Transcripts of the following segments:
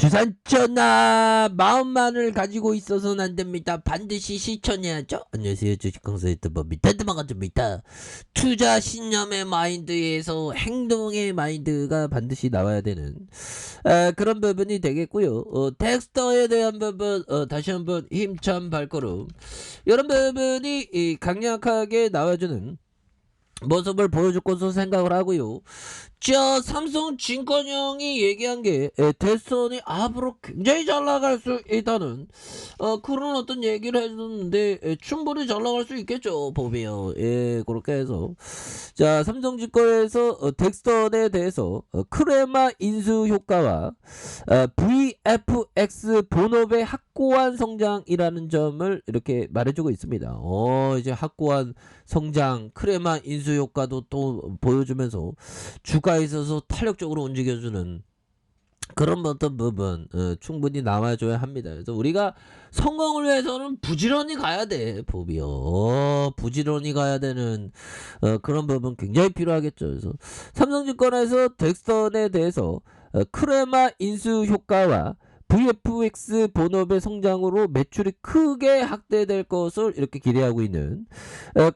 주산전화 마음만을 가지고 있어서는 안 됩니다. 반드시 실천해야죠. 안녕하세요. 주식강사 유튜버 미타드만가줍니다. 투자 신념의 마인드에서 행동의 마인드가 반드시 나와야 되는 그런 부분이 되겠고요. 텍스터에 대한 부분 다시 한번 힘찬 발걸음 이런 부분이 강력하게 나와주는 모습을 보여줄 것으로 생각을 하고요. 자, 삼성증권형이 얘기한 게 대선이 앞으로 굉장히 잘 나갈 수 있다는 그런 어떤 얘기를 해줬는데 충분히 잘 나갈 수 있겠죠 보면. 그렇게 해서 자, 삼성증권에서 덱스턴에 대해서 크레마 인수 효과와 VFX 본업의 확고한 성장이라는 점을 이렇게 말해주고 있습니다. 이제 확고한 성장, 크레마 인수 효과도 또 보여주면서 주가에 있어서 탄력적으로 움직여주는 그런 어떤 부분 충분히 나와줘야 합니다. 그래서 우리가 성공을 위해서는 부지런히 가야 돼. 보비요. 부지런히 가야 되는 그런 부분 굉장히 필요하겠죠. 그래서 삼성증권에서 덱스턴에 대해서 크레마 인수 효과와 VFX 본업의 성장으로 매출이 크게 확대될 것을 이렇게 기대하고 있는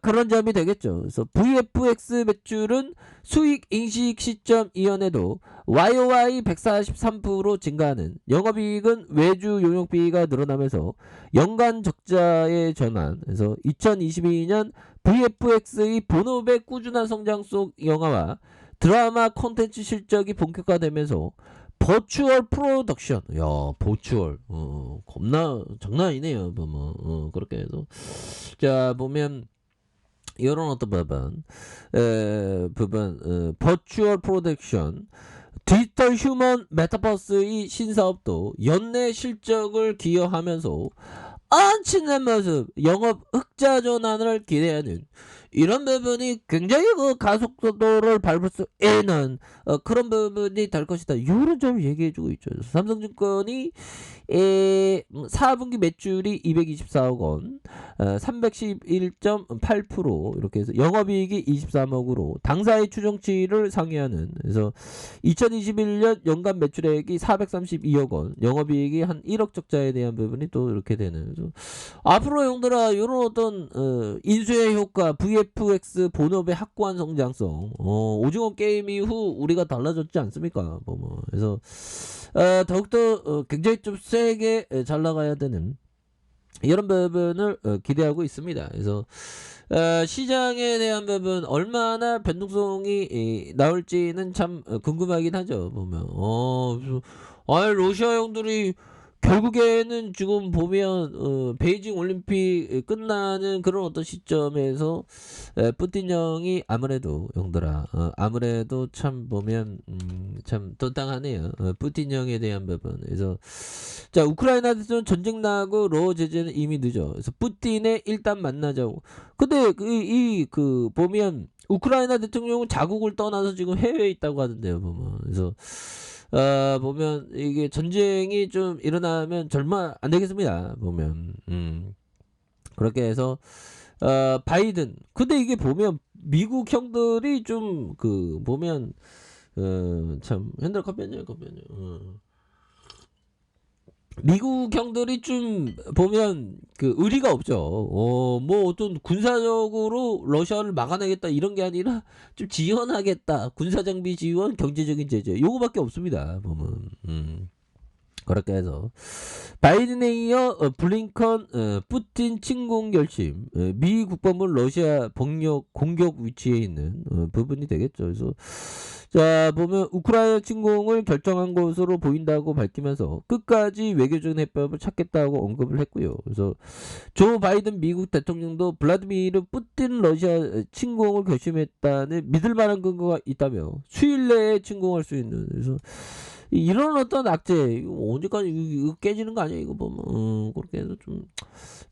그런 점이 되겠죠. 그래서 VFX 매출은 수익 인식 시점 이연에도 YOY 143% 증가하는, 영업이익은 외주 용역비가 늘어나면서 연간 적자의 전환. 그래서 2022년 VFX의 본업의 꾸준한 성장 속 영화와 드라마 콘텐츠 실적이 본격화되면서 버추얼 프로덕션, 야 버추얼 겁나 장난 아니네요. 보면 그렇게 해서 자 보면 이런 어떤 부분 버추얼 프로덕션, 디지털 휴먼 메타버스의 신사업도 연내 실적을 기여하면서 엄청난 모습, 영업 흑자 전환을 기대하는 이런 부분이 굉장히 그 가속도를 밟을 수 있는 그런 부분이 될 것이다. 이런 점을 얘기해주고 있죠. 삼성증권이 4분기 매출이 224억 원, 311.8% 이렇게 해서 영업이익이 23억으로 당사의 추정치를 상회하는, 그래서 2021년 연간 매출액이 432억 원, 영업이익이 한 1억 적자에 대한 부분이 또 이렇게 되는. 그래서 앞으로 형들아 이런 어떤 인수의 효과, VFX 본업의 확고한 성장성, 오징어 게임 이후 우리가 달라졌지 않습니까? 그래서 더욱더 굉장히 좀 세게 잘 나가야 되는 이런 부분을 기대하고 있습니다. 그래서 시장에 대한 부분 얼마나 변동성이 나올지는 참 궁금하긴 하죠. 보면 러시아 형들이 결국에는 지금 보면 베이징 올림픽 끝나는 그런 어떤 시점에서 푸틴 형이 아무래도 형들아 아무래도 참 보면 참 또 땅하네요. 푸틴 형에 대한 부분. 그래서 자, 우크라이나 대전 전쟁 나고 러 제재는 이미 늦어. 그래서 푸틴에 일단 만나자고. 근데 그 보면 우크라이나 대통령은 자국을 떠나서 지금 해외에 있다고 하던데요. 보면. 그래서 보면 이게 전쟁이 좀 일어나면 절마 안 되겠습니다. 보면 그렇게 해서 바이든, 근데 이게 보면 미국 형들이 좀 그 보면 참 핸들 컵변이에요. 미국 형들이 좀 보면 그 의리가 없죠. 뭐 어떤 군사적으로 러시아를 막아내겠다 이런 게 아니라 좀 지원하겠다. 군사 장비 지원, 경제적인 제재. 요거밖에 없습니다. 보면. 그렇게 해서 바이든에 이어 블링컨 푸틴 침공 결심, 미 국방부 러시아 병력 공격 위치에 있는 부분이 되겠죠. 그래서 자 보면 우크라이나 침공을 결정한 것으로 보인다고 밝히면서 끝까지 외교적인 해법을 찾겠다고 언급을 했고요. 그래서 조 바이든 미국 대통령도 블라디미르 푸틴 러시아 침공을 결심했다는 믿을 만한 근거가 있다며 수일 내에 침공할 수 있는, 그래서 이런 어떤 악재 이거 언제까지 이거 깨지는 거 아니야 이거 보면. 그렇게 해서 좀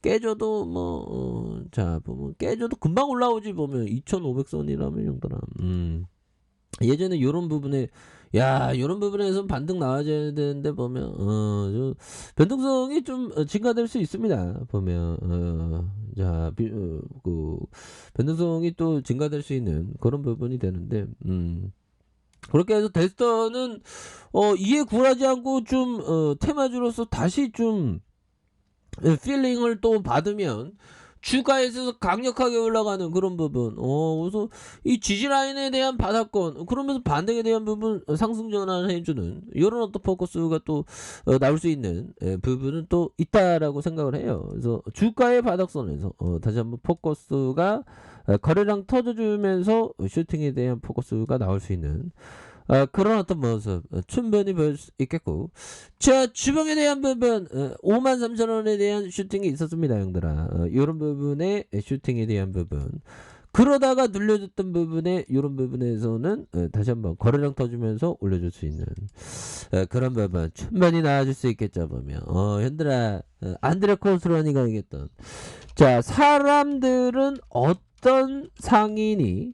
깨져도 자 보면 깨져도 금방 올라오지. 보면 2500선이라면 형들아. 예전에 요런 부분에 요런 부분에서 반등 나와줘야 되는데 보면 좀 변동성이 좀 증가될 수 있습니다. 보면 그 변동성이 또 증가될 수 있는 그런 부분이 되는데 그렇게 해서 덱스터는 이에 굴하지 않고 좀 테마주로서 다시 좀 필링을 또 받으면 주가에 있어서 강력하게 올라가는 그런 부분. 그래서 이 지지 라인에 대한 바닥권, 그러면서 반등에 대한 부분 상승 전환해 주는 이런 어떤 포커스가 또 나올 수 있는 부분은 또 있다라고 생각을 해요. 그래서 주가의 바닥선에서 다시 한번 포커스가 거래량 터져주면서 슈팅에 대한 포커스가 나올 수 있는 그런 어떤 모습 충분히 볼 수 있겠고, 자 주봉에 대한 부분 53,000원에 대한 슈팅이 있었습니다 형들아. 이런 부분의 슈팅에 대한 부분, 그러다가 눌려줬던 부분에 이런 부분에서는 다시 한번 거래량 터주면서 올려줄 수 있는 그런 부분 충분히 나와줄 수 있겠죠 보면. 현들아, 안드레 코스라니가 얘기했던, 자 사람들은 어떤 상인이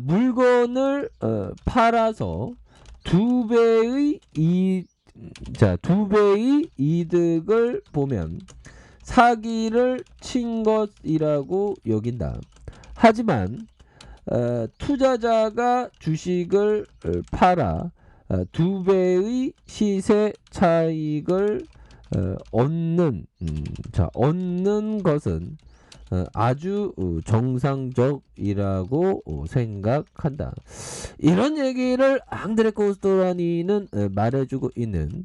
물건을 팔아서 두 배의 두 배의 이득을 보면 사기를 친 것이라고 여긴다. 하지만 투자자가 주식을 팔아 두 배의 시세 차익을 얻는 것은 아주 정상적이라고 생각한다. 이런 얘기를 앙드레 코스토라니는 말해주고 있는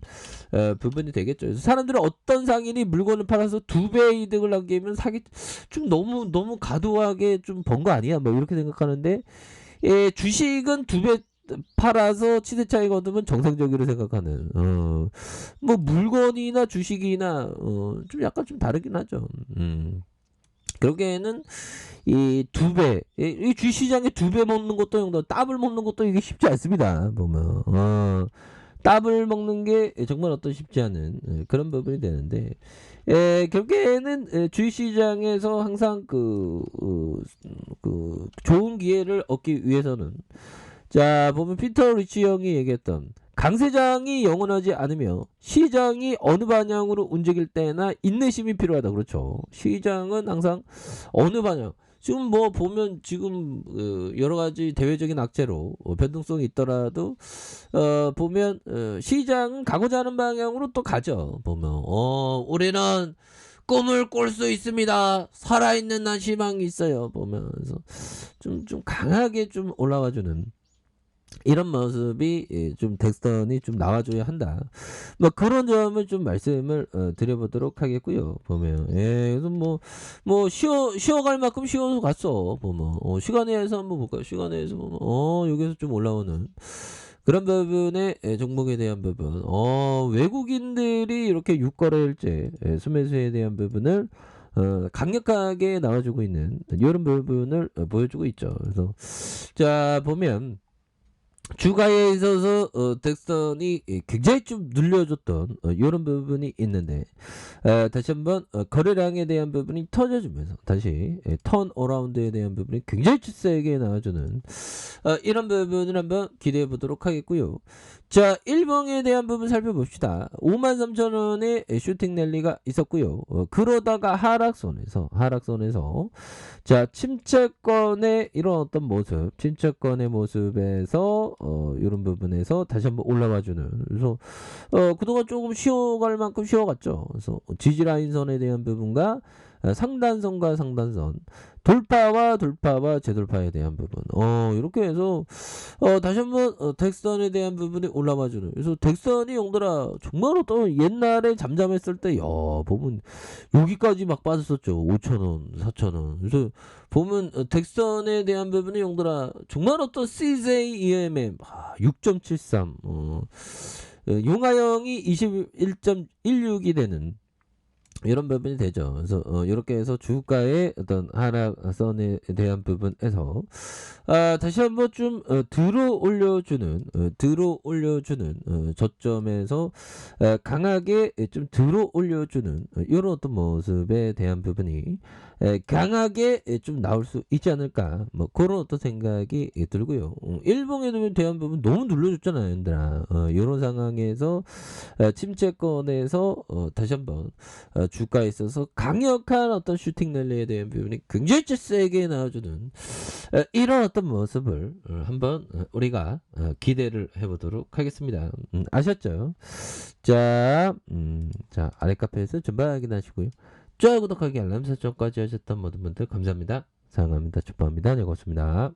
부분이 되겠죠. 그래서 사람들은 어떤 상인이 물건을 팔아서 두 배의 이득을 남기면 사기 좀 너무 과도하게 좀 번 거 아니야? 뭐 이렇게 생각하는데, 주식은 두 배 팔아서 시세 차익 얻으면 정상적으로 생각하는 뭐 물건이나 주식이나 좀 약간 좀 다르긴 하죠. 결국에는 이 두 배, 이 주시장에 두 배 먹는 것도 형도 더블 먹는 것도 이게 쉽지 않습니다. 보면 더블 먹는 게 정말 어떤 쉽지 않은 그런 부분이 되는데, 결국에는 주식시장에서 항상 그 좋은 기회를 얻기 위해서는, 자 보면 피터 리치 형이 얘기했던, 강세장이 영원하지 않으며 시장이 어느 방향으로 움직일 때나 인내심이 필요하다. 그렇죠. 시장은 항상 어느 방향, 지금 뭐 보면 지금 여러 가지 대외적인 악재로 변동성이 있더라도 보면 시장은 가고자 하는 방향으로 또 가죠. 보면 우리는 꿈을 꿀 수 있습니다. 살아있는 난 희망이 있어요. 보면서 좀 강하게 좀 올라와주는 이런 모습이 좀 덱스턴이 좀 나와줘야 한다. 뭐 그런 점을 좀 말씀을 드려보도록 하겠고요. 보면 그래서 뭐 쉬어갈 만큼 쉬어서 갔어. 보면 시간에서 한번 볼까요? 시간에서 보면 여기서 좀 올라오는 그런 부분의 종목에 대한 부분, 외국인들이 이렇게 6거래일제 순매수에 대한 부분을 강력하게 나와주고 있는 이런 부분을 보여주고 있죠. 그래서 자 보면 주가에 있어서 덱스턴이 굉장히 좀 눌려줬던 이런 부분이 있는데, 다시 한번 거래량에 대한 부분이 터져주면서 다시 턴 어라운드에 대한 부분이 굉장히 세게 나와주는 이런 부분을 한번 기대해 보도록 하겠고요. 자 일봉에 대한 부분 살펴봅시다. 53,000원의 슈팅 랠리가 있었고요. 그러다가 하락선에서 자 침체권의 이런 어떤 모습, 침체권의 모습에서 이런 부분에서 다시 한번 올라와주는, 그래서 그동안 조금 쉬어갈 만큼 쉬어갔죠. 그래서 지지라인선에 대한 부분과 상단선과 상단선, 돌파와 재돌파에 대한 부분, 이렇게 해서 다시 한번 덱스턴에 대한 부분이 올라와주는, 그래서 덱스턴이 용더라 정말로 또 옛날에 잠잠했을 때 보면 여기까지 막 빠졌었죠. 5,000원 4,000원. 그래서 보면 덱스턴에 대한 부분이 용더라 정말 어떤 CJ EMM 6.73, 용화형이 21.16이 되는 이런 부분이 되죠. 그래서 이렇게 해서 주가의 어떤 하락선에 대한 부분에서 다시 한번 좀 들어 올려주는 저점에서 강하게 좀 들어 올려주는 이런 어떤 모습에 대한 부분이 강하게 좀 나올 수 있지 않을까, 뭐 그런 어떤 생각이 들고요. 일봉에 대한 부분 너무 눌러줬잖아요, 얘들아. 이런 상황에서 침체권에서 다시 한번 주가에 있어서 강력한 어떤 슈팅 랠리에 대한 부분이 굉장히 세게 나와주는 이런 어떤 모습을 한번 우리가 기대를 해보도록 하겠습니다. 아셨죠? 자, 자 아래 카페에서 전방 확인하시고요. 좋아요, 구독하기, 알람 설정까지 하셨던 모든 분들 감사합니다. 사랑합니다. 축복합니다. 네, 고맙습니다.